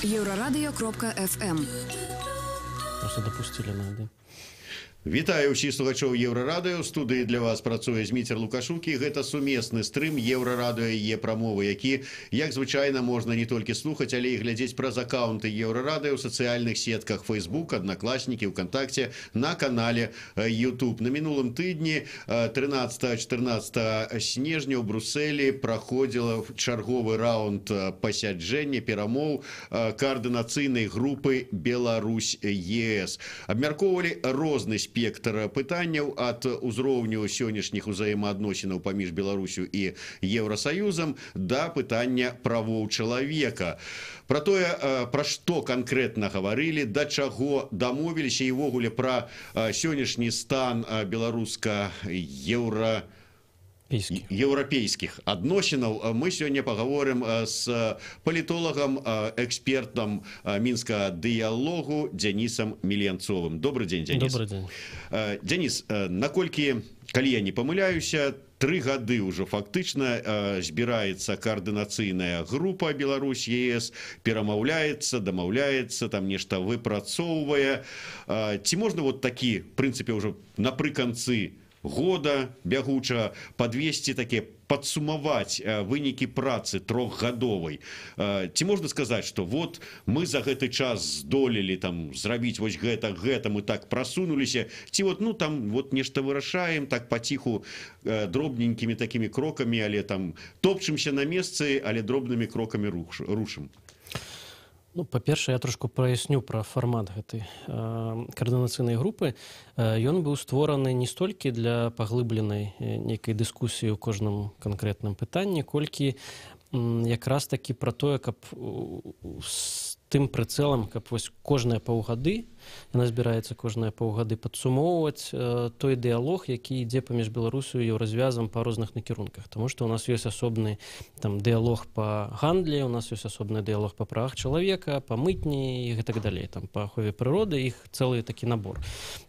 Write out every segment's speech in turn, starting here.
Еврорадио.FM. Просто допустили на один. Вітаю ўсіх слухачоў Еўрарадыё. Студыі для вас працуе Зміцер Лукашук, і гэта сумесны стрым Еўрарадыё і Е-прамовы, які, як звычайна, можна не толькі слухаць, але і глядзець праз акаунты Еўрарадыё ў сацыяльных сетках Facebook, Аднакласнікі, ВКонтакце, на канале YouTube. На мінулым тыдні 13-14 снежня ў Брусэлі праходзіла чарговы раунд пасяджэння перамоў каардынацыйнай групы Беларусь-ЕС. Абмяркоўвалі розны спектр пытанняў ад узроўню сённяшніх узаемаадносінаў паміж Беларусю і Еўрасаюзам да пытання правоў чалавека. Пра тое, пра што канкрэтна гаварылі, да чаго дамовіліся і ўвогуле пра сённяшні стан беларуска-еўрапейскіх адносінаў мы сёння пагаворым з палітолагам, экспертам мінскага дыялогу Дзянісам Міленцовым. Добрый дзень, Дзяніс. Добрый дзень. Дзяніс, наколькі, калі я не памыляюся, 3 гады ўжо фактычна збіраецца каардынацыйная група Беларусь-ЕС, перамаўляецца, дамаўляецца, там нешта выпрацоўвае. Ці можна вот такі, в прынцыпе, ўжо напрыканцы года бягуча подвесці таке, падсумаваць вынікі працы трохгадовай. Ці можна сказаць, што вот мы за гэты час здолелі там зрабіць вось гэта, мы так прасунуліся, ці вот ну там вот нешта вырашаем так паціху дробненькімі такімі крокамі, але там топчымся на месцы, але дробнымі крокамі рушым. Ну, па-першае, я трошку праясню пра фармат гэтай каардынацыйнай групы. Ён быў створаны не столькі для паглыбленай нейкай дыскусіі ў кожным канкрэтным пытанні, колькі якраз такі пра тое, каб з тым прыцэлам, каб вось кожныя паўгады, яна збіраецца кожныя паўгады падсумоўваць той дыялог, які ідзе паміж Беларусю і Еўразвязам па розных накірунках. Таму што ў нас ёсць асобны там дыялог па гандлі, у нас ёсць асобны дыялог па правах чалавека, па мытні і гэтак далей, там па ахове прыроды, іх цэлы такі набор.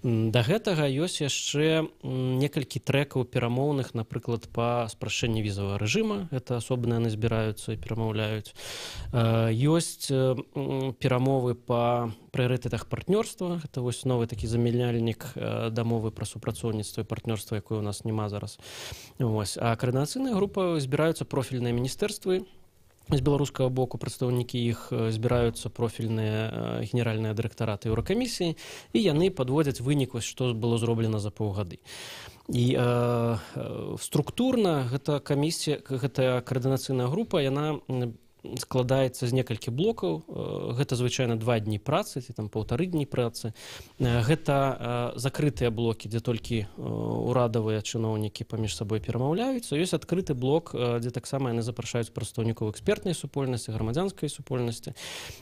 Да гэтага ёсць яшчэ некалькі трэкаў перамоўных, напрыклад, па спрашчэнні візавага рэжыма, гэта асобна яны збіраюцца і перамаўляюць. Ёсць перамовы па прыярытэтах партнёрства, гэта вось новы такі замяняльнік дамовы пра супрацоўніцтва і партнёрства, якое у нас няма зараз. Вось. А каардынацыйная група збіраюцца профільныя міністэрствы, з беларускага боку прадстаўнікі іх збіраюцца профільныя генеральныя дырэктараты Еўракамісіі, і яны падводзяць вынік, што было зроблена за паўгады. І структурна гэта камісія, гэтая каардынацыйная група, яна складаецца з некалькі блокаў. Гэта звычайна 2 дні працы, ці там 1,5 дні працы. Гэта закрытыя блокі, дзе толькі урадавыя чыноўнікі паміж сабой перамаўляюцца. Ёсць адкрыты блок, дзе таксама яны запрашаюць прадстаўнікоў экспертнай супольнасці, грамадзянскай супольнасці.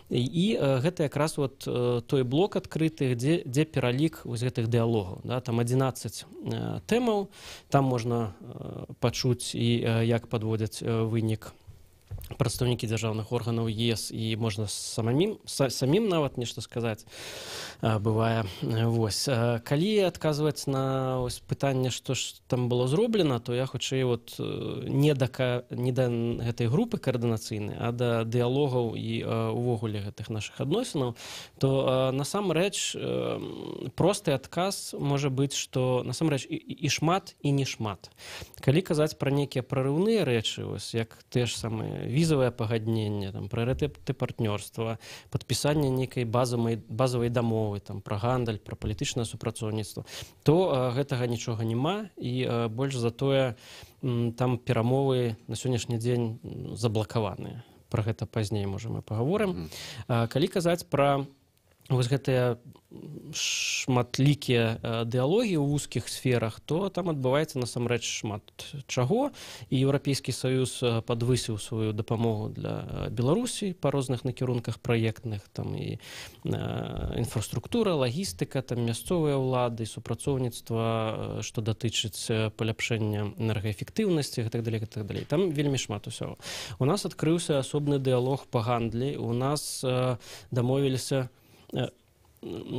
І гэта якраз вот той блок адкрыты, дзе пералік вось гэтых дыялогаў. Да? Там 11 тэмаў, там можна пачуць і як падводзяць вынік прадстаўнікі дзяржаўных органаў ЕС, і можна самім нават нешта сказаць бывае. Вось. Калі адказваць на пытанне, што ж там было зроблена, то я хутчэй вот не да гэтай групы каардынацыйнай, а да дыялогаў і увогуле гэтых нашых адносінаў, то насамрэч просты адказ можа быць, што насамрэч і шмат, і не шмат. Калі казаць пра нейкія прарыўныя рэчы, як тыя ж самыя візавае пагадненне, прыярытэты партнёрства, падпісанне нейкай базавай дамовы, пра гандаль, пра палітычнае супрацоўніцтва, то гэтага нічога няма, і больш за тое там перамовы на сённяшні дзень заблакаваныя. Пра гэта пазней можа мы пагаворым. Калі казаць пра вось гэтыя шматлікія дыялогі ў вузкіх сферах, то там адбываецца насамрэч шмат чаго. І Еўрапейскі Саюз падвысіў сваю дапамогу для Беларусі па розных накірунках праектных, там і інфраструктура, лагістыка, там мясцовыя ўлады, супрацоўніцтва, што датычыць паляпшэння энергаэфектыўнасці, гэтак далей. Там вельмі шмат усяго. У нас адкрыўся асобны дыялог па гандлі, у нас дамовіліся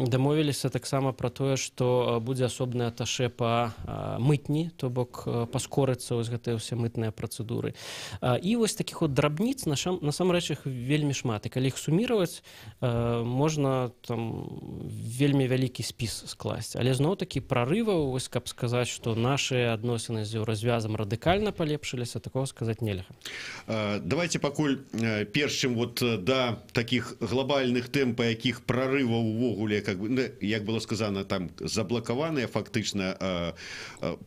дамовіліся таксама пра тое, што будзе асобны аташэ па мытні, то бок паскорыцца вось гэтыя ўсе мытныя працэдуры. І вось такіх от драбніц насамрэч іх вельмі шмат. І калі іх суміраваць, можна там вельмі вялікі спіс скласці. Але зноў-такі прарываў, вось каб сказаць, што нашыя адносіны з еўразвязам радыкальна палепшыліся, такого сказаць нельга. Давайте пакуль першым вот да таких глобальных тэм, па якіх прарываў увогуле, як было сказано, там заблокаваныя фактычна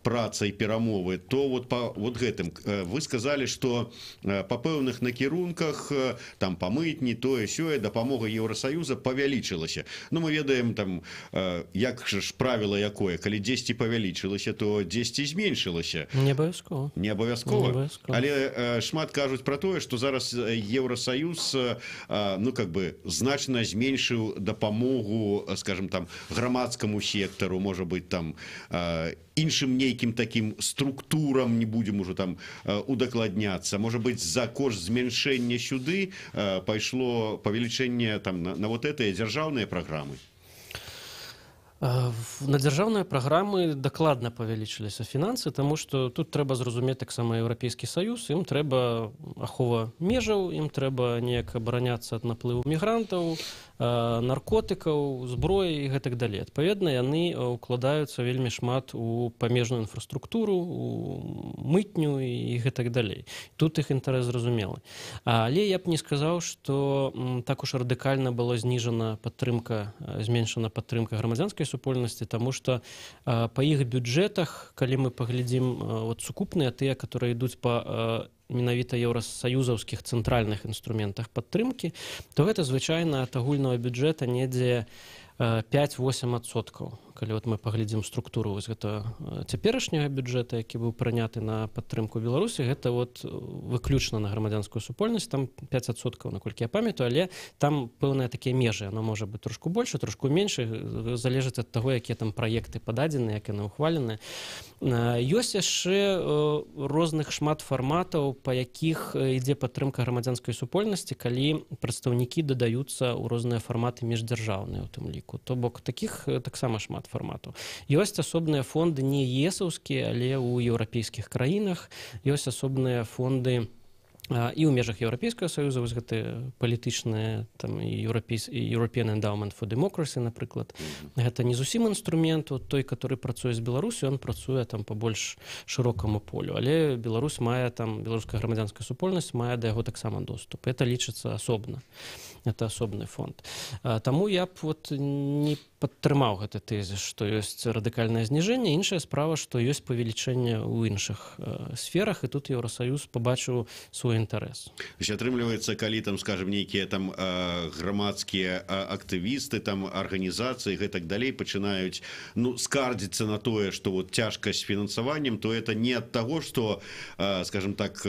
праца і перамовы, то вот по вот гэтым вы сказали, что па пэўных накірунках там па мытні тое сёе дапамога Еўросаюза павялічылася. Ну мы ведаем там як ж правіла якое, калі дзесьці павялічылася, то дзесьці зменшылася. Не абавязкова. Не абавязкова. Але шмат кажуць пра тое, што зараз Еўросаюз ну как бы значна зменшыў дапамогу, скажем там, грамадскаму сектару, можа быть там іншым нейкім таким структурам, не будем уже там удакладняцца, можа быть за кошт змяншэння сюды пайшло павелічэнне там на вот гэтыя дзяржаўныя праграмы. На дзяржаўныя праграмы дакладна павялічыліся фінансы, таму што тут трэба зразумець таксама Еўрапейскі Саюз, ім трэба ахова межаў, ім трэба неяк абараняцца ад наплыву мігрантаў, наркотыкаў, зброі і гэтак далей. Адпаведна, яны укладаюцца вельмі шмат у памежную інфраструктуру, у мытню і гэтак далей. Тут іх інтарэс зразумелы. Але я б не сказаў, што так уж радыкальна была зніжана падтрымка, зменшана падтрымка грамадзянскай супольнасці, таму што па іх бюджэтах, калі мы паглядзім вот сукупныя тыя, которые ідуць па менавіта еўрасаюзаўскіх цэнтральных інструментах падтрымкі, то гэта звычайна ад агульнага бюджэта недзе 5-8%. Калі вот мы паглядзім структуру вось гэтага цяперашняга бюджэта, які быў прыняты на падтрымку Беларусі, гэта вот выключна на грамадзянскую супольнасць, там 5%, наколькі я памятаю, але там пэўныя такія межы, оно можа быць трошку больш, трошку менш, залежыць ад таго, якія там праекты пададзены, як яны ўхвалены. Ёсць яшчэ розных шмат фарматаў, па якіх ідзе падтрымка грамадзянскай супольнасці, калі прадстаўнікі дадаюцца ў розныя фарматы міждзяржаўныя, у тым ліку. То бок такіх таксама шмат фарматаў. Ёсць асобныя фонды не ЕСаўскія, але ў еўрапейскіх краінах. Ёсць асобныя фонды і ў межах Еўрапейскага Саюза, вось гэтыя палітычныя, там, European Endowment for Democracy, напрыклад. Гэта не зусім інструмент, той, который працуе з Беларусі, ён працуе там па больш шырокаму полю. Але Беларусь мае, там, беларуская грамадзянская супольнасць мае да яго таксама доступ. Это лічыцца асобна. Это асобны фонд. Таму я б вот не падтрымаў гэты тэзіс, што ёсць радыкальнае зніжэнне. Іншая справа, што ёсць павелічэнне ў іншых сферах, і тут Еўросаюз пабачыў свой інтарэс. Атрымліваецца, калі там, скажем, нейкія там грамадскія актывісты, там арганізацыі, гэтак далей пачынаюць скардзіцца на тое, што вот цяжкасць фінансаваннем, то это не ад таго, што, скажем так,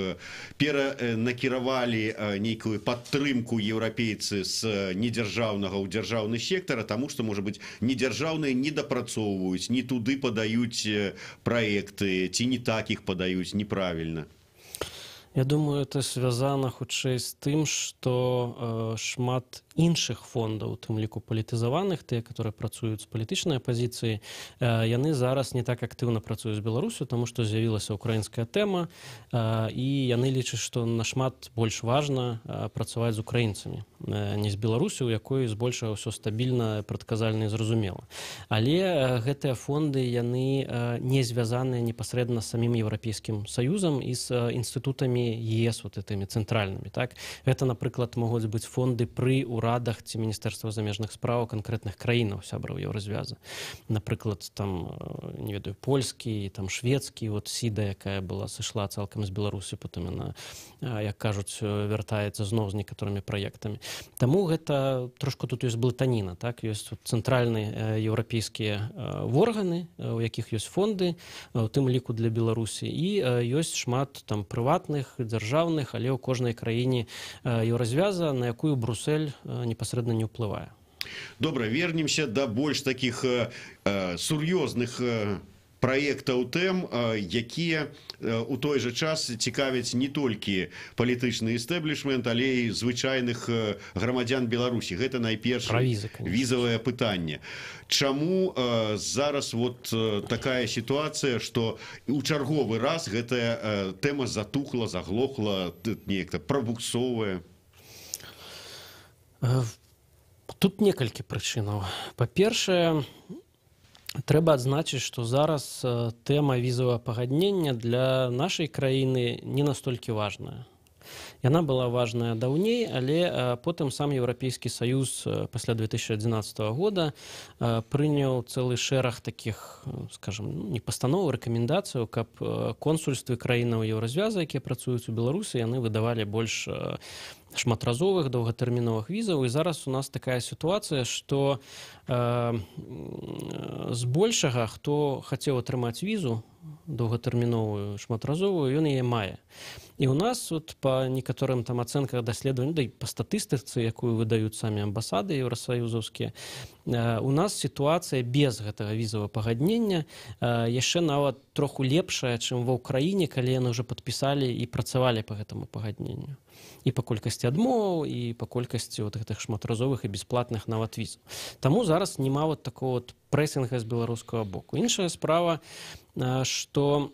перанакіравалі нейкую падтрымку еўрапейцаў з недзяржаўнага ў дзяржаўны сектар, а таму што, можа быць, недзяржаўныя не дапрацоўваюць, не туды падаюць праекты, ці не так іх падаюць неправільна. Я думаю, это связано хутчэй з тым, што шмат іншых фондаў, у тым ліку палітызаваных, тыя, которые працуюць з палітычнай апазіцыі, яны зараз не так актыўна працуюць з Беларусю, таму што з'явілася украінская тэма, і яны лічаць, што нашмат больш важна працаваць з украінцамі, не з Беларусю, у якой збольшага ўсё стабільна, прадказальна і зразумела. Але гэтыя фонды, яны не звязаныя непасрэдна з самім Еўрапейскім Саюзам і з інстытутамі ЕС, вот этими цэнтральнымі. Так? Гэта, напрыклад, могуць быць фонды пры урадах ці Міністэрства замежных спраў канкрэтных краінаў сябраў Еўразвяза. Напрыклад, там, не ведаю, польскі, там шведскі, вот СІДА, якая была сышла цалкам з Беларусі, потым яна, як кажуць, вяртаецца зноў з некаторымі праектамі. Таму гэта трошку тут ёсць блытаніна, так? Ёсць цэнтральныя еўрапейскія органы, у якіх ёсць фонды, у тым ліку для Беларусі, і ёсць шмат там прыватных, дзяржаўных, але ў кожнай краіне Еўразвяза, на якую Брусэль непасрэдна не ўплывае. Добра, вернемся да больш такіх сур'ёзных праектаў тэм, якія у той жа час цікавяць не толькі палітычны эстэблішмент, але і звычайных грамадзян Беларусі. Гэта найперш візавае пытанне. Чаму зараз вот такая сітуацыя, што у чарговы раз гэтая тэма затухла, заглохла, неяк прабуксовая? Тут некалькі прычынаў. Па-першае, трэба адзначыць, што зараз тэма візавага пагаднення для нашай краіны не настолькі важная. Яна была важная даўней, але потым сам Еўрапейскі Саюз пасля 2011 года прыняў цэлы шэраг такіх, скажем, не пастаноў, рэкамендацыяў, каб консульствы краінаў Еўразвяза, якія працуюць у Беларусі, яны выдавалі больш шматразовых доўгатэрміновых візаў. І зараз у нас такая сітуацыя, што збольшага, хто хацеў атрымаць візу доўгатэрміновую, шматразовую, ён яе мае. І ў нас вот, па некаторым там ацэнках даследавання, да і па статыстыцы, якую выдаюць самі амбасады еўрасаюзаўскія, у нас сітуацыя без гэтага візавага пагаднення яшчэ нават троху лепшая, чым ва ўкраіне, калі яны ўжо падпісалі і працавалі па гэтаму пагадненню. І па колькасці адмоваў, і па колькасці вот гэтых шматразовых і бясплатных нават візаў. Таму зараз няма вот такого вот прэсінга з беларускага боку. Іншая справа, што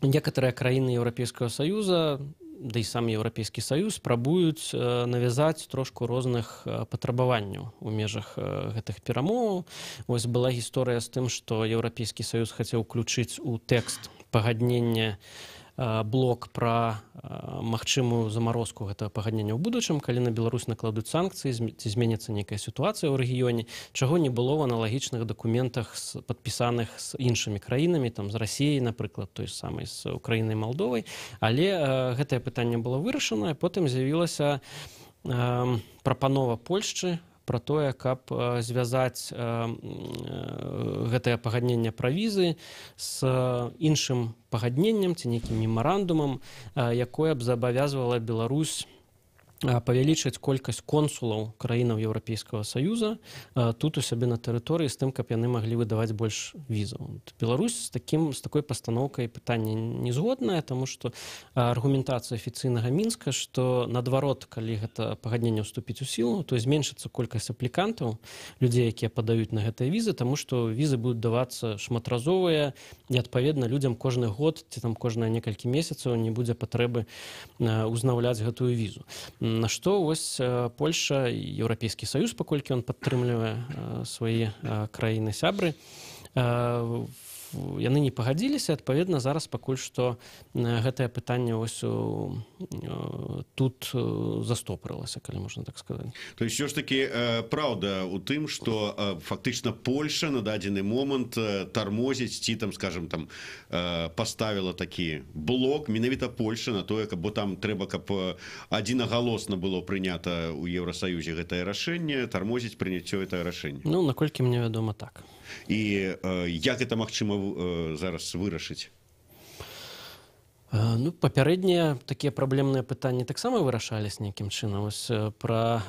некаторыя краіны Еўрапейскага Саюза, да і сам Еўрапейскі Саюз, спрабуюць навязаць трошку розных патрабаванняў у межах гэтых перамоваў. Вось была гісторыя з тым, што Еўрапейскі Саюз хацеў уключыць у тэкст пагаднення блок пра магчымую замарозку гэтага пагаднення ў будучым, калі на Беларусь накладуць санкцыі, ці зменіцца нейкая сітуацыя ў рэгіёне, чаго не было в аналагічных дакументах, падпісаных з іншымі краінамі, там, з Расіяй, напрыклад, той самай з Украінай, Малдовай. Але гэтае пытанне было вырашана, потым з'явілася прапанова Польшчы пра тое, каб звязаць гэтае пагадненне пра візы з іншым пагадненнем ці нейкім мемарандумам, якое б забавязвала Беларусь павялічыць колькасць консулаў краінаў Еўрапейскага Саюза тут у сябе на тэрыторыі з тым, каб яны маглі выдаваць больш візаў. Беларусь з такой пастаноўкай пытання не згодная, таму што аргументацыя афіцыйнага Мінска, што наадварот, калі гэта пагадненне ўступіць у сілу, то зменшыцца колькасць аплікантаў, людзей, якія падаюць на гэтыя візы, таму што візы будуць давацца шматразовыя, і адпаведна людзям кожны год ці там кожныя некалькі месяцаў не будзе патрэбы узнаўляць гэтую візу. На што вось Польша і Еўрапейскі Саюз, паколькі ён падтрымлівае свае краіны-сябры, яны не пагадзіліся, адпаведна, зараз пакуль што гэтае пытанне ось тут застопарылася, калі можна так сказаць. То есть все ж таки праўда у тым, што фактычна Польша на дадзены момант тармозіць ці там, скажем, там паставіла такі блок менавіта Польша на тое, бо там трэба, каб адзінагалосна было прынята ў Еўрасаюзе гэтае рашэнне, тармозіць прыняццё гэтае рашэнне. Ну, наколькі мне вядома, так. І як гэта магчыма зараз вырашыць? Ну, папярэднія такія праблемныя пытанні таксама вырашались нейкім чынам. Вось пра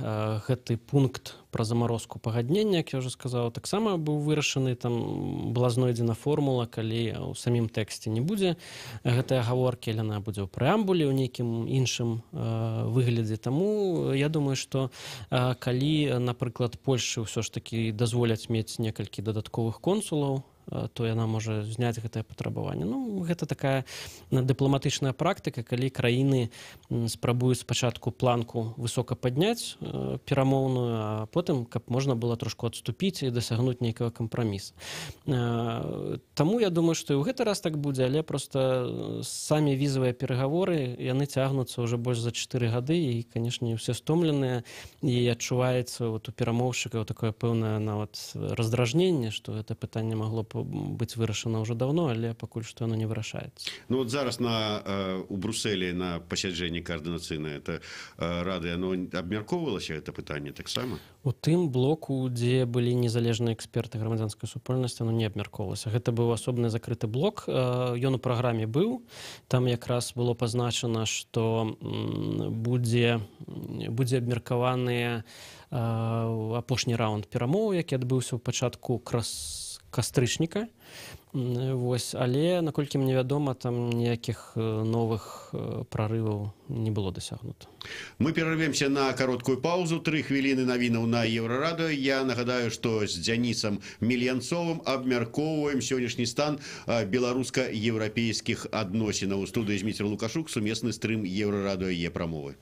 гэты пункт пра замарозку пагаднення, як я ўжо сказаў, таксама быў вырашаны, там была знойдзена формула, калі ў самім тэксце не будзе гэтай агаворкі, але яна будзе ў прэамбуле ў нейкім іншым выглядзе. Таму я думаю, што калі, напрыклад, Польшчы ўсё ж такі дазволяць мець некалькі дадатковых консулаў, то яна можа зняць гэтае патрабаванне. Ну, гэта такая дыпламатычная практыка, калі краіны спрабуюць спачатку планку высока падняць перамоўную, а потым, каб можна было трошку адступіць і дасягнуць нейкага кампраміса. Таму я думаю, што і ў гэты раз так будзе, але проста самі візавыя перагаворы, яны цягнуцца ўжо больш за 4 гады, і, канешне, усе стомленыя, і адчуваецца вот у перамоўшчыкаў такое пэўнае нават раздражненне, што гэта пытанне магло б быць вырашана ўжо даўно, але пакуль што яно не вырашаецца. Ну вот зараз у Брусэлі на пасяджэнні каардынацыйнай рады оно абмяркоўвалася гэта пытанне таксама? У тым блоку, дзе былі незалежныя эксперты грамадзянскай супольнасці, оно не абмяркоўвалася. Гэта быў асобны закрыты блок, ён у праграме быў, там якраз было пазначана, што будзе абмеркаваны апошні раунд перамоў, які адбыўся ў пачатку кастрычніка. Вось, але, наколькі мне вядома, там ніякіх новых прарываў не было дасягнута. Мы перервемся на короткую паузу. 3 хвіліны навінаў на Еўрарадыё. Я нагадаю, што з Дзянісам Мільянцовым абмяркоўваем сённяшні стан беларуска-еўрапейскіх адносінаў. У студыі Зміцер Лукашук, сумесны стрым Еўрарадыё Е-прамовы.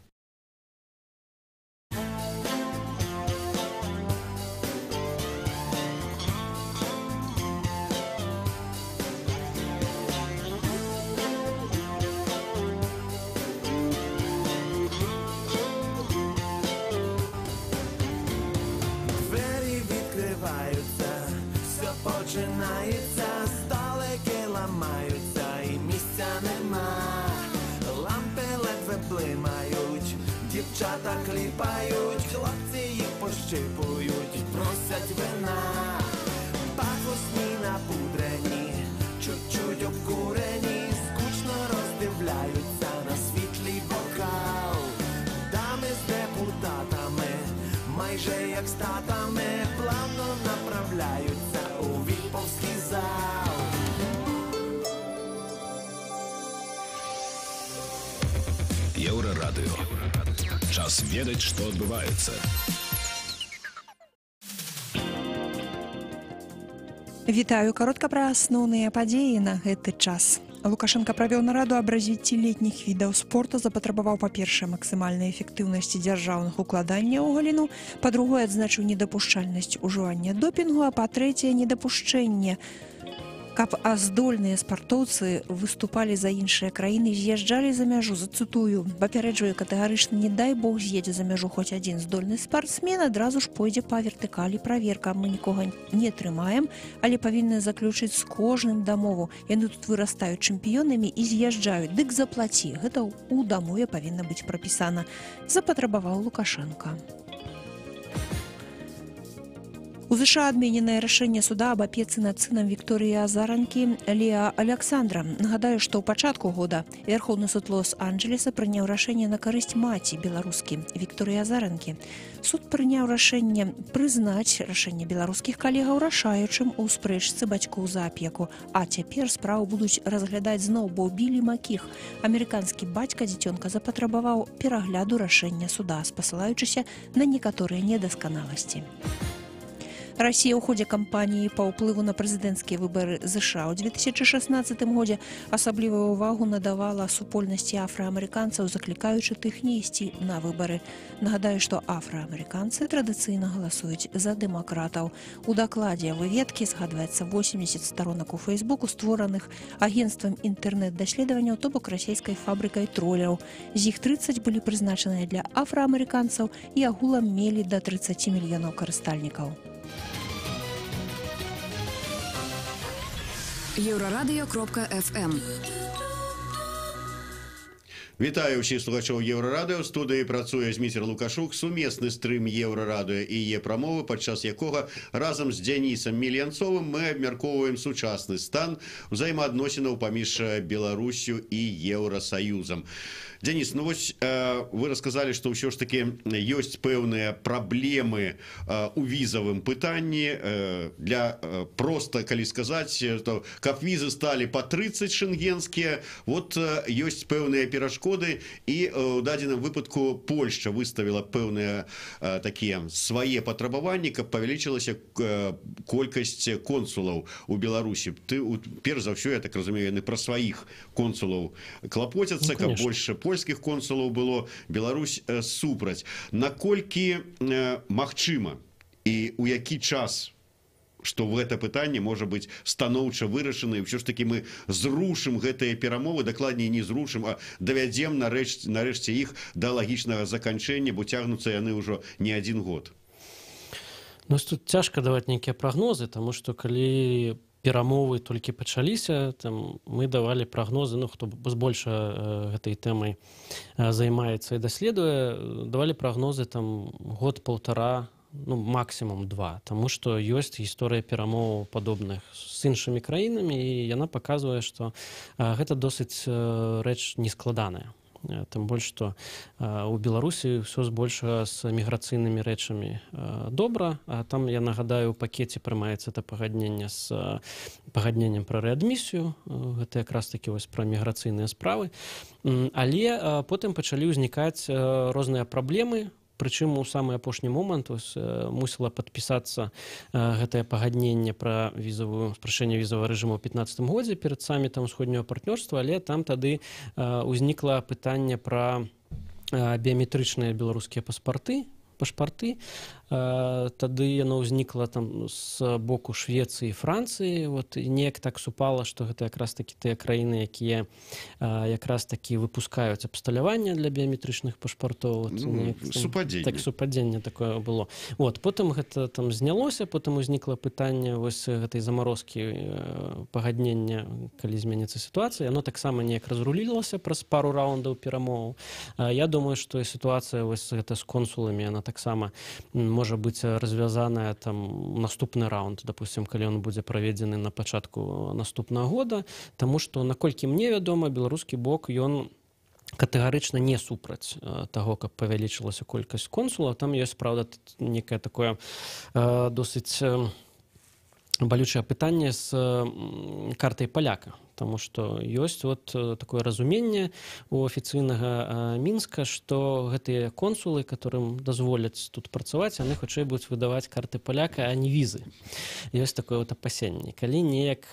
Починається, здалеки ламаються і місця нема. Лампи ледве блимають, дівчата кліпають, хлопці їх пощипують, просять вина. Пахосні напудрені, чуть-чуть обкурені, скучно роздивляються на світлий бокал. Дами з депутатами, майже як статами, плавно направляються у Віповський зал. Еўрарадыё. Час ведаць, што адбываецца. Вітаю, каротка пра асноўныя падзеі на гэты час. Лукашенко правёў нараду аб развіцці летніх відаў спорту, запатрабаваў, па-першае, максімальнай эфектыўнасці дзяржаўных укладанняў у галіну, па-другое, адзначыў недапушчальнасць ужывання допінгу, а па-трэцяе, недапушчэнне, каб аздольныя спартоўцы выступалі за іншыя краіны, з'язджалі за мяжу, зацытую. Папярэджваю катэгарычна, не дай Бог з'едзе за мяжу хоць адзін здольны спартсмен, адразу ж пойдзе па вертыкалі праверка. Мы нікога не трымаем, але павінны заключыць з кожным дамову. Яны тут вырастаюць чэмпіёнамі і з'язджаюць. Дык заплаці. Гэта ў дамове павінна быць прапісана. Запатрабаваў Лукашенко. У США адмененае рашэнне суда аб апецы над сынам Вікторыі Азаранкі Леа Александра. Нагадаю, што ў пачатку года Верховны суд Лос-Анджелеса прыняў рашэнне на карысць маці беларускі Вікторыі Азаранкі. Суд прыняў рашэнне прызнаць рашэнне беларускіх калегаў рашаючым у спрэчцы бацькоў за апеку. А цяпер справу будуць разглядаць зноў, бо Білі Макіх, амерыканскі бацька дзіцёнка, запатрабаваў перагляду рашэння суда, спасылаючыся на некаторыя недасканаласці. Расія ў ходзе кампаніі па ўплыву на прэзідэнцкія выбары ЗША ў 2016 годзе асаблівую ўвагу надавала супольнасці афраамерыканцаў, заклікаючы тых не ісці на выбары. Нагадаю, што афраамерыканцы традыцыйна галасуюць за дэмакратаў. У дакладзе выведкі згадваецца 80 старонак у Фейсбуку, створаных агенцтвам інтэрнэт-даследаванняў, то бок расійскай фабрыкай троляў. З іх 30 былі прызначаныя для афраамерыканцаў і агулам мелі да 30 мільёнаў карыстальнікаў. Еўрарадыё.фм. Вітаю ўсіх слухачоў Еўрарадыё. У студыі працуе Зміцер Лукашук, сумесны стрым Еўрарадыё і Е-прамовы, падчас якога разам з Дзянісам Мільянцовым мы абмяркоўваем сучасны стан узаемаадносінаў паміж Беларусю і Еўрасаюзам. Дзяніс, ну вось вы расказалі, што ўсё ж такі ёсць пэўныя праблемы у візавым пытанні. Для проста, калі сказаць, то каб візы сталі па 30 шенгенскія, вот ёсць пэўныя перашкоды, і ў дадзеным выпадку Польшча выставіла пэўныя такія свае патрабаванні, каб павялічылася колькасць консулаў у Беларусі. Перш за ўсё, я так разумею, яны пра сваіх консулаў клапоцяцца, каб больш польскіх консулаў было, Беларусь супраць. Наколькі магчыма і ў які час, што гэта пытанне можа быць станоўча вырашана, і ўсё ж такі мы зрушым гэтыя перамовы, дакладней не зрушым, а давядзем нарэшце іх да лагічнага заканчэння, бо цягнуцца яны ўжо не адзін год. Ну, тут цяжка даваць нейкія прагнозы, таму што калі перамовы толькі пачаліся, там мы давалі прагнозы, ну, хто збольша гэтай тэмай займаецца і даследуе, давалі прагнозы там год-паўтара, ну, максімум 2, таму што ёсць гісторыя перамоў падобных з іншымі краінамі, і яна паказвае, што гэта досыць рэч нескладаная. тым больш што у Беларусі ўсё збольшага з міграцыйнымі рэчамі добра, а там, я нагадаю, у пакеце прымаецца это пагадненне з пагадненнем пра рэадмісію, гэта якраз такі вось пра міграцыйныя справы, але потым пачалі ўзнікаць розныя праблемы. Прычым у самы апошні момант мусіла падпісацца гэтае пагадненне пра спрашэнне візавага рэжыму ў 2015 годзе перад самітам усходняга партнёрства, але там тады ўзнікла пытанне пра біяметрычныя беларускія пашпарты. Тады яно ўзнікла там з боку Швецыі і Францыі. Неяк так супала, што гэта якраз такі тыя краіны, якія якраз такі выпускаюць абсталяванне для біяметрычных пашпартоў. Супадзенне. Так, супадзенне такое было. Потым гэта там знялося, потым узнікла пытанне вось гэтай замарозкі пагаднення, калі зменіцца сітуацыя. Яно таксама неяк разрулілася праз пару раундаў перамоваў. Я думаю, што сітуацыя вось гэта з консуламі, яна таксама можа быць развязаная там наступны раунд, допустим, калі ён будзе праведзены на пачатку наступнага года, таму што, наколькі мне вядома, беларускі бок ён катэгарычна не супраць таго, каб павялічылася колькасць консулаў. Там ёсць, правда, некае такое досыць балючае пытанне з картай паляка. Таму што ёсць такое разуменне у афіцыйнага Мінска, што гэтыя консулы, которым дазволяць тут працаваць, яны хутчэй будуць выдаваць карты паляка, а не візы. Ёсць такое апасенне. Калі неяк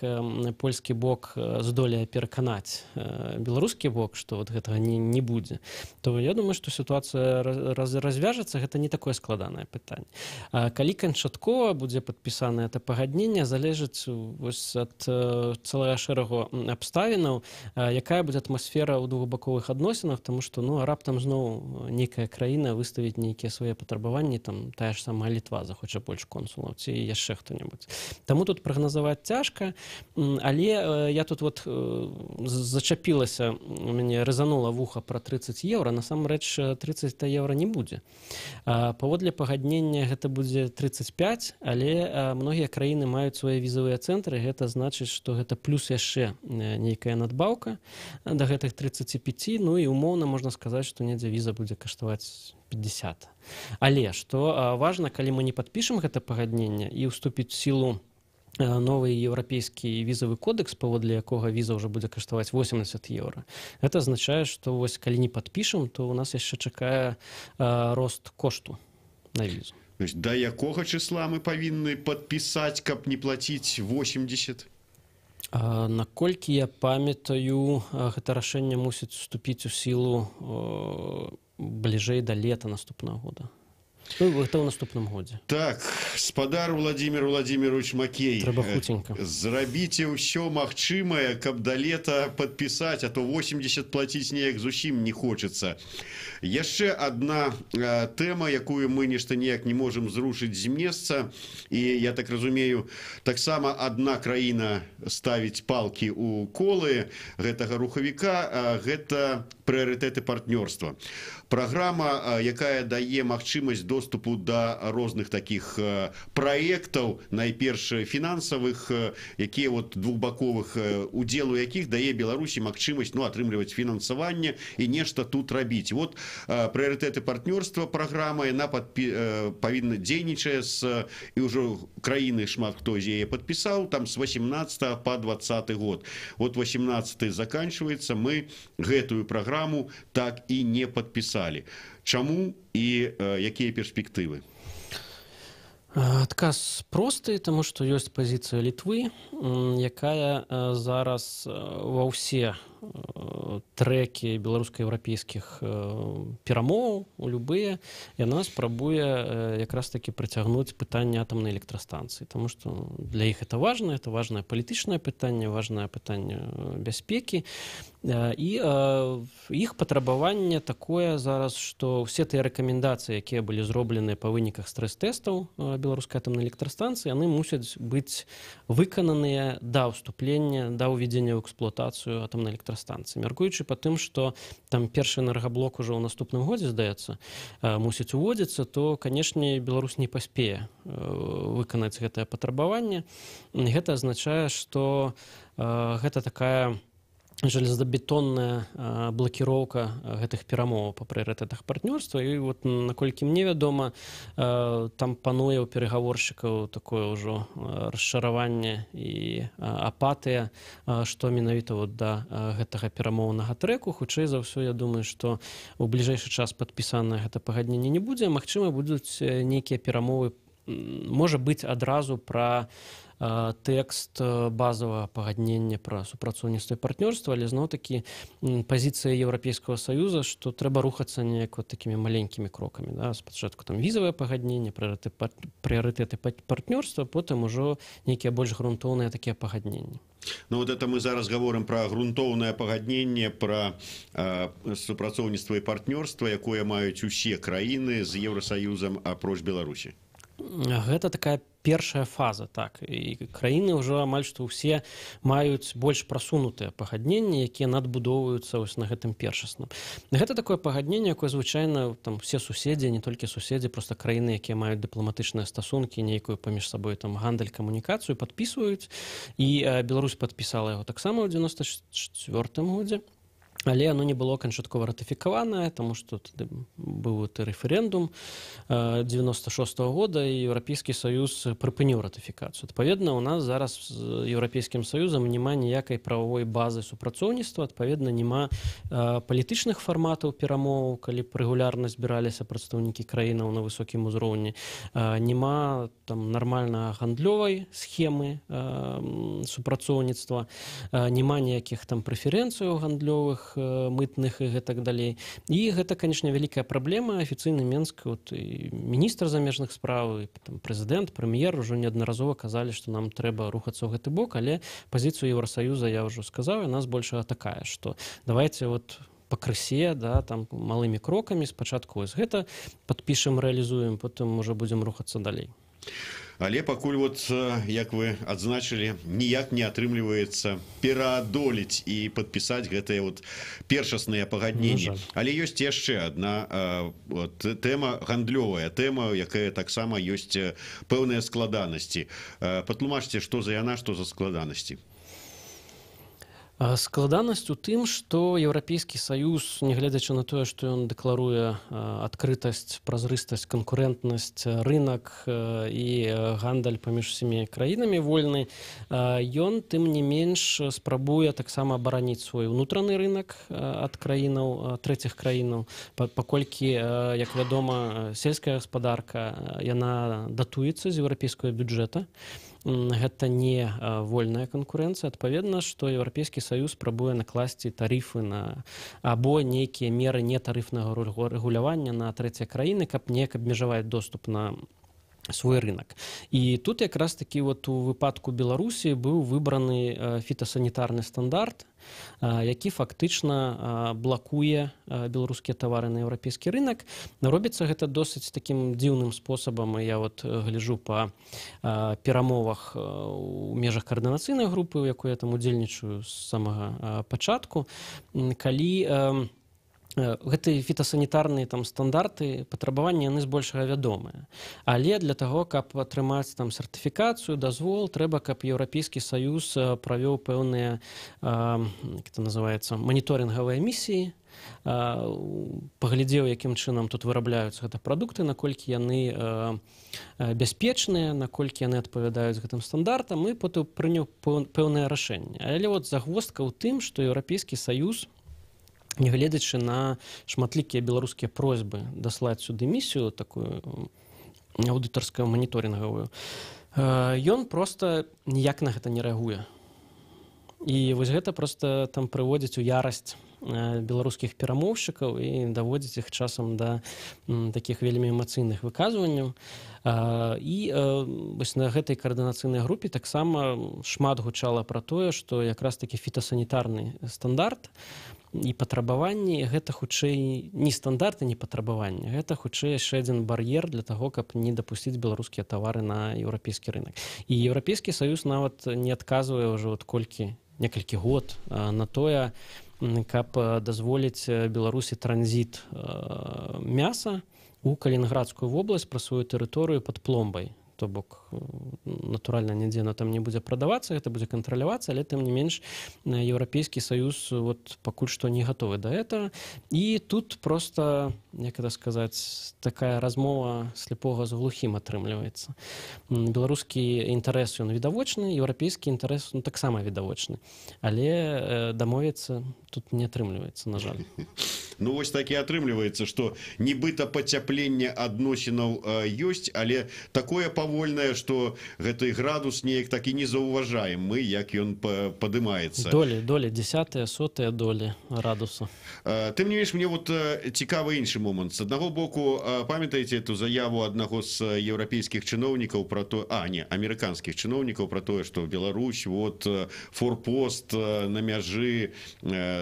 польскі бок здолее пераканаць беларускі бок, што гэтага не будзе, то я думаю, што сітуацыя развяжацца. Гэта не такое складанае пытанне. Калі канчаткова будзе падпісанае это пагадненне, залежыць ад цэлага шэрагу абставінаў, якая будзе атмасфера ў двухбаковых адносінах, таму што раптам зноў нейкая краіна выставіць нейкія свае патрабаванні, там тая ж самая Літва захоча больш консулаў ці яшчэ хто-небудзь. Таму тут прагназаваць цяжка, але я тут зачапілася, мяне рэзанула вуха пра 30 еўра, насамрэч 30 еўра не будзе. Паводле пагаднення гэта будзе 35, але многія краіны маюць свае візавыя цэнтры, гэта значыць, што гэта плюс яшчэ нейкая надбаўка да гэтых 35, і умоўна можна сказаць, што недзе віза будзе каштаваць 50. Але што важна, калі мы не падпішам гэта пагадненне і ўступіць у сілу новы еўрапейскі візавы кодекс, паводле якога віза ўжо будзе каштаваць 80 еўра. Гэта азначае, што калі не падпішам, то у нас яшчэ чакае рост кошту на візу. Да якога числа мы павінны падпісаць, каб не плаціць 80? Наколькі я памятаю, гэта рашэнне мусіць уступіць у сілу бліжэй да лета наступнага года. Гэта ў наступным годзе. Так, спадар Владимир Владимирович Макей, трэба хуценька. Зрабіце ўсё магчымае, каб да лета падпісаць, а то 80 плаціць неяк зусім не хочацца. Яшчэ адна тэма, якую мы нешта неяк не можам зрушыць з месца, і я так разумею, таксама адна краіна ставіць палкі ў колы гэтага рухавіка, гэта прыярытэты партнёрства. Праграма, якая дае магчымасць доступу да розных такіх праектаў, найперш фінансавых, якія двухбаковых, удзелу якіх дае Беларусі магчымасць атрымліваць фінансаванне і нешта тут рабіць. Прыярытэты партнёрства праграма, яна павінна дзейнічае і ўжо краіны шмат хто з яе падпісаў, там з 18 па 20 год. 18 заканчваецца, мы гэтую праграму так і не падпісалі. Чаму і якія перспектывы? Адказ просты, таму што ёсць пазіцыя Літвы, якая зараз ва ўсе трэкі беларуска-еўрапейскіх перамоваў у любыя, яна спрабуе якраз такі прыцягнуць пытанне атамнай электрастанцыі, таму што для іх это важнае палітычнае пытанне, важнае пытанне бяспекі, і іх патрабаванне такое зараз, што ўсе тыя рэкамендацыі, якія былі зроблены па выніках стрэс-тэстаў беларускай атамнай электрастанцыі, яны мусяць быць выкананыя да ўступлення, да ўвядзення ў эксплуатацыю атамнай электрастанцыі. Мяркуючы па тым, што там першы энергаблок ужо ў наступным годзе, здаецца, мусіць уводзіцца, то, канешне, Беларусь не паспее выканаць гэтае патрабаванне. Гэта азначае, што гэта такая железабетонная блокіроўка гэтых перамоваў па прыярытэтах партнёрства. І вот, наколькі мне вядома, там пануе ў перагаворшчыкаў такое ўжо расчараванне і апатыя, што менавіта вот да гэтага перамоўнага трэку. Хутчэй за ўсё, я думаю, што ў бліжэйшы час падпісанае гэта пагадненне не будзе. Магчыма, будуць нейкія перамовы, можа быць, адразу пра тэкст базовага пагаднення пра супрацоўніцтва і партнёрства, але зноў-такі пазіцыя Еўрапейскага Саюза, што трэба рухацца неяк вот такімі маленькімі крокамі. Да? Спачатку там візавае пагадненне, прыярытэты партнёрства, потым ужо нейкія больш грунтоўныя такія пагадненні. Ну вот это мы зараз говорим про грунтоўнае пагадненне, про супрацоўніцтва і партнёрства, якое маюць усе краіны з Еўрасаюзам апроч Беларусі. Гэта такая першая фаза, так. І краіны ўжо амаль што ўсе маюць больш прасунутыя пагадненні, якія надбудоўваюцца вось на гэтым першасным. Гэта такое пагадненне, якое звычайна там усе суседзі, не толькі суседзі, проста краіны, якія маюць дыпламатычныя стасункі, нейкую паміж сабой там гандаль, камунікацыю, падпісваюць. І Беларусь падпісала яго таксама ў 94 годзе. Але оно не было канчаткова ратыфікаванае, таму што тады быў рэферэндум 96-го года, і Еўрапейскі Саюз прыпыніў ратыфікацыю. Адпаведна, у нас зараз з Еўрапейскім Саюзам няма ніякай правовой базы супрацоўніцтва, адпаведна, няма палітычных фарматаў перамоваў, калі б рэгулярна збіраліся прадстаўнікі краінаў на высокім узроўні. Няма там нармальна гандлёвай схемы супрацоўніцтва, няма ніякіх там прэферэнцыяў гандлёвых, мытных і гэтак далей. І гэта, канечне, вялікая праблема. Афіцыйны Менск, вот, і міністр замежных спраў, і прэзідэнт, прэм'ер ужо неаднаразова казалі, што нам трэба рухацца ў гэты бок, але пазіцыю Еўрасаюза я ўжо сказаў, і нас большая такая, што давайте вот пакрысе, да, там малымі крокамі, спачатку вось гэта падпішам, рэалізуем, потым уже будзем рухацца далей. Але пакуль вот, як вы адзначылі, ніяк не атрымліваецца пераадолець і падпісаць гэтыя вот першасныя пагадненні. Але ёсць яшчэ адна тэма, гандлёвая тэма, якая таксама ёсць пэўныя складанасці. Патлумачце, што за яна, што за складанасці. Складанасць у тым, што Еўрапейскі Саюз, нягледзячы на тое, што ён дэкларуе адкрытасць, празрыстасць, канкурэнтнасць, рынак і гандаль паміж усімі краінамі вольны, ён, тым не менш, спрабуе таксама абараніць свой унутраны рынак ад краінаў, трэціх краінаў, паколькі, як вядома, сельская гаспадарка, яна датуецца з еўрапейскага бюджэта. Гэта не вольная канкурэнцыя. Адпаведна, што Еўрапейскі Саюз спрабуе накласці тарыфы на або нейкія меры нетарыфнага рэгулявання на трэція краіны, каб неяк абмежаваць доступ на свой рынок. І тут якраз такі вот у выпадку Беларусі быў выбраны фітасанітарны стандарт, які фактычна блакуе беларускія тавары на еўрапейскі рынок. Робіцца гэта досыць такім дзіўным спосабам. Я вот гляджу па перамовах у межах каардынацыйнай групы, у якой я там удзельнічаю з самага пачатку, калі гэтыя фітасанітарныя там стандарты, патрабаванні, яны збольшага вядомыя. Але для таго, каб атрымаць там сертыфікацыю, дазвол, трэба, каб Еўрапейскі Саюз правёў пэўныя, як это называецца, маніторынгавыя місіі, паглядзеў, якім чынам тут вырабляюцца гэта прадукты, наколькі яны бяспечныя, наколькі яны адпавядаюць гэтым стандартам, і потым прыняў пэўнае рашэнне. Але вот загвоздка ў тым, што Еўрапейскі Саюз, нягледзячы на шматлікія беларускія просьбы даслаць сюды місію, такую аўдытарскую маніторынгавую, ён проста ніяк на гэта не рэагуе. І вось гэта проста там прыводзіць у ярасць беларускіх перамоўшчыкаў і даводзіць іх часам да такіх вельмі эмацыйных выказванняў. І вось на гэтай каардынацыйнай групе таксама шмат гучала пра тое, што якраз такі фітасанітарны стандарт і патрабаванні, гэта хутчэй не стандарты, не патрабаванні, гэта хутчэй яшчэ адзін бар'ер для таго, каб не дапусціць беларускія тавары на еўрапейскі рынок. І Еўрапейскі Саюз нават не адказвае ўжо некалькі год на тое, каб дазволіць Беларусі транзіт мяса у Калінінградскую вобласць праз сваю тэрыторыю пад пломбай. то бок натуральна нідзе на там не будзе прадавацца, гэта будзе кантралявацца, але тым не менш Еўрапейскі Саюз вот пакуль што не гатовы да этого. І тут просто, як это сказаць, такая размова слепога з глухім атрымліваецца. Беларускі інтарэс ён відавочны, еўрапейскі інтарэс таксама відавочны, але дамовіцца тут не атрымліваецца, на жаль. Ну вось так і атрымліваецца, што нібыта пацяпленне адносінаў ёсць, але такое павольнае, што гэты градус неяк так і не заўважаем мы, як ён падымаецца. Долі, дзесятыя, сотыя долі градуса. Тым не менш, мне вот цікавы іншы момант. З аднаго боку, памятаеце эту заяву аднаго з еўрапейскіх чыноўнікаў пра то, амерыканскіх чыноўнікаў пра тое, што Беларусь вот форпост на мяжы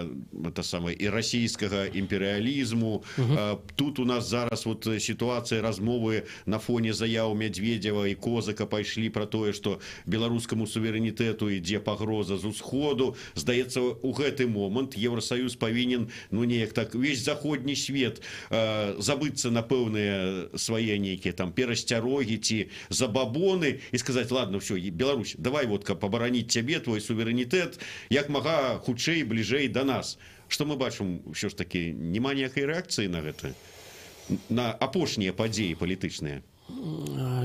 і расійскага імперыялізму. Тут у нас зараз вот сітуацыя размовы на фоне заяў Медведзева і Козака пайшлі пра тое, што беларускаму суверэнітэту ідзе пагроза з усходу. Здаецца, у гэты момант Еўрасаюз павінен, ну неяк так, весь заходні свет забыцца на пэўныя свае нейкія там перасцярогі ці забабоны і сказаць: ладно, все, Беларусь, давай вот каб абараніць цябе, твой суверэнітэт, як мага хутчэй, бліжэй да нас. Што мы бачым, ўсё ж такі, няма ніякай рэакцыі на гэта? На апошнія падзеі палітычныя?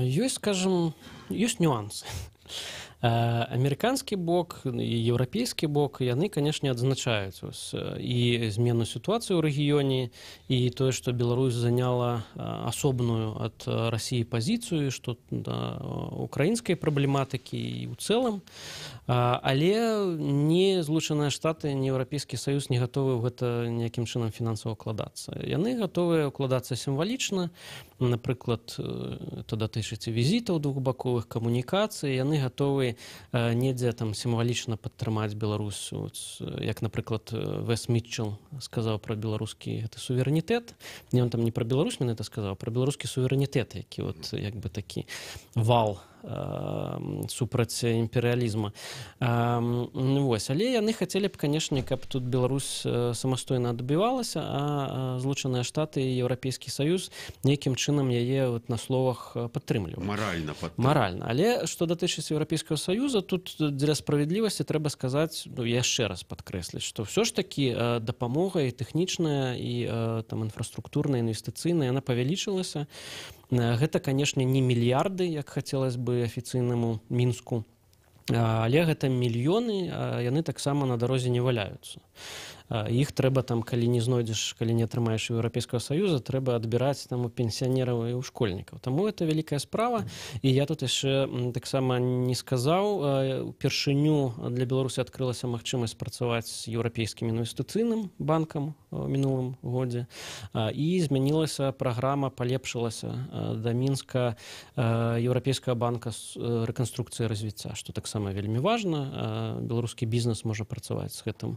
Ёсць, скажем, ёсць нюансы. Амерыканскі бок і еўрапейскі бок, яны, канешне, адзначаюць і змену сітуацыі ў рэгіёне, і тое, што Беларусь заняла асобную ад Расіі пазіцыю, што да украінскай праблематыкі і ў цэлым, але ні Злучаныя Штаты, ні Еўрапейскі Саюз не гатовы ў гэта ніякім чынам фінансава ўкладацца. Яны гатовыя ўкладацца сімвалічна, напрыклад, это датычыць візітаў двухбаковых камунікацый, яны гатовы недзе там сімвалічна падтрымаць Беларусь, як, напрыклад, Вес Мітчел сказаў пра беларускі гэты суверэнітэт. Ён там не пра Беларусь менавіта сказаў, пра беларускі суверэнітэт, які вот як бы такі вал супраць імперыялізма. Вось, але яны хацелі б, канешне, каб тут Беларусь самастойна адбівалася, а Злучаныя Штаты і Еўрапейскі Саюз нейкім чынам яе вот на словах падтрымліваюць. Маральна. Але што датычыць Еўрапейскага Саюза, тут дзеля справядлівасці трэба сказаць, яшчэ раз падкрэсліць, што ўсё ж такі дапамога і тэхнічная, і там інфраструктурная, інвестыцыйная, яна павялічылася. Гэта, канешне, не мільярды, як хацелось бы афіцыйнаму Мінску, але гэта мільёны, а яны таксама на дарозе не валяюцца. Іх трэба там, калі не знойдзеш, калі не атрымаеш Еўрапейскага Саюза, трэба адбіраць там у пенсіянераў і ў школьнікаў. Таму гэта вялікая справа. І я тут яшчэ таксама не сказаў, упершыню для Беларусі адкрылася магчымасць працаваць з еўрапейскім інвестыцыйным банкам у мінулым годзе. І змянілася праграма, палепшылася да Мінска Еўрапейскага банка рэканструкцыі і развіцця, што таксама вельмі важна. Беларускі бізнес можа працаваць з гэтым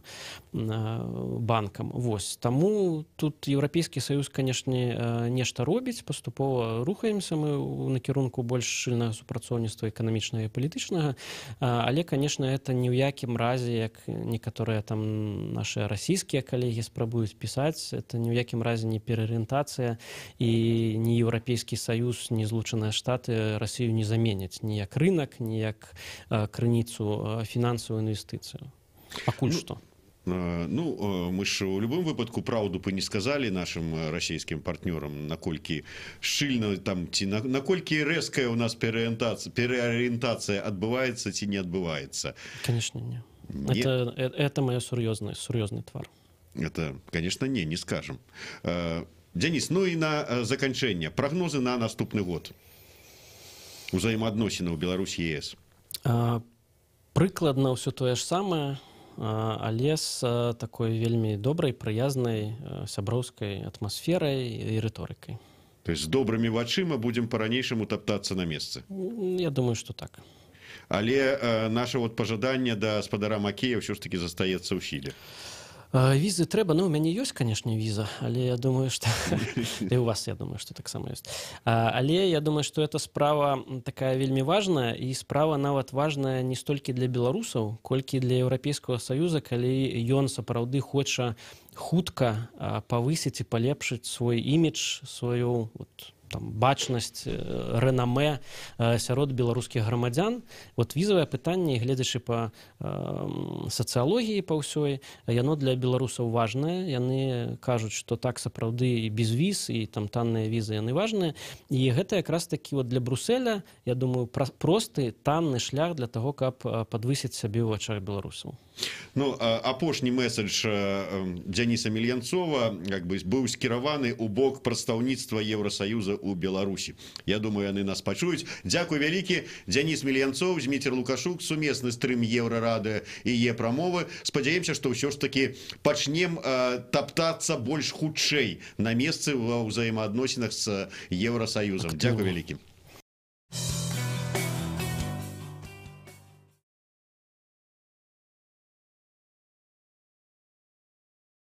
банкам. Вось. Таму тут Еўрапейскі Саюз, канешне, нешта робіць, паступова рухаемся мы ў накірунку больш шчыльнага супрацоўніцтва эканамічнага і палітычнага, але, канешне, гэта ні ў якім разе, як некаторыя там нашыя расійскія калегі спрабуюць пісаць, это ні ў якім разе не пераарыентацыя, і ні Еўрапейскі Саюз, ні Злучаныя Штаты Расію не заменяць ні як рынак, ні як крыніцу фінансавую інвестыцыю. Пакуль што. Ну, мы ж у любым выпадку праўду бы не сказалі нашим расійскім партнёрам, наколькі шчыльна там, ці наколькі рэзкая у нас пераарыентацыя адбываецца ці не адбываецца. Конечно, не. Это мой сур'ёзны твар. Это, конечно, не скажем. Денис, ну і на заканчэнне. Прагнозы на наступны год. Узаемаадносінаў Беларусь-ЕС. Прыкладна ўсё тое ж самае, але з такой вельмі добрай, прыязнай, сяброўскай атмасферай і рыторыкай. То есть з добрымі вачыма будзем па-ранейшаму таптацца на месцы? Я думаю, што так. Але наша вот пажаданне да спадара Макея ўсё ж таки застаецца ў сіле. Візы трэба, ну, у мяне ёсць, канешне, віза, але я думаю, што... І у вас, я думаю, што таксама ёсць. Але я думаю, што эта справа такая вельмі важная, і справа нават важная не столькі для беларусаў, колькі для Еўрапейскага Саюза, калі ён сапраўды хоча хутка павысіць і палепшыць свой імідж, сваю бачнасць, рэнамэ сярод беларускіх грамадзян. Вот візавае пытанне, гледзячы па сацыялогіі па ўсёй, яно для беларусаў важнае. Яны кажуць, што так сапраўды і без віз, і там танныя візы яны важныя. І гэта якраз такі вот для Брюсселя, я думаю, просты, танны шлях для таго, каб падвысіць сябе ў вачах беларусаў. Ну, апошні месседж Дзяніса Мельянцова быў скіраваны ў бок прадстаўніцтва Еўрасаюза ў Беларусі. Я думаю, яны нас пачуюць. Дзякуй вялікі. Дзяніс Мельянцов, Зміцер Лукашук, сумесны стрым Еўрарады і Е-прамовы. Спадзяемся, што ўсё ж такі пачнем таптацца больш хутчэй на месцы ва ўзаемаадносінах з Еўрасаюзам. Дзякуй вялікі.